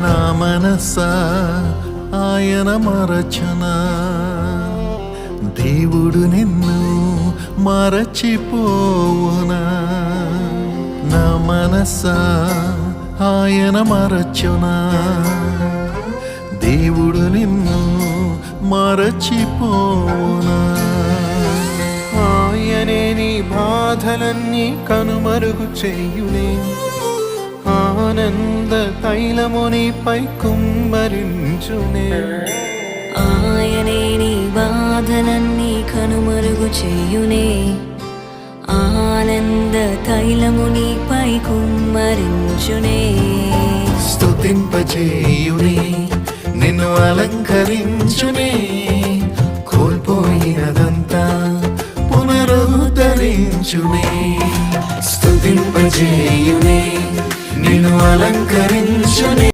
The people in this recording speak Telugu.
నా మనసా ఆయన మరచునా, దేవుడు నిన్ను మరచిపోవునా. నా మనసా ఆయన మరచునా, దేవుడు నిన్ను మరచిపోవునా. ఆయనే నీ బాధలన్నీ కనుమరుగు చేయునే, ఆనంద తైలమునిపై కుమ్మరించునే. ఆయనే నీ బాధలన్నీ కనుమరుగు చేయునే, ఆనంద తైలమునిపై కుమ్మరించునే. స్తుతింపచేయునే, నిన్ను అలంకరించునే, కోల్పోయినదంతా పునరుద్ధరించునే. స్తుతింపచేయునే, నిన్ను అలంకరించునే,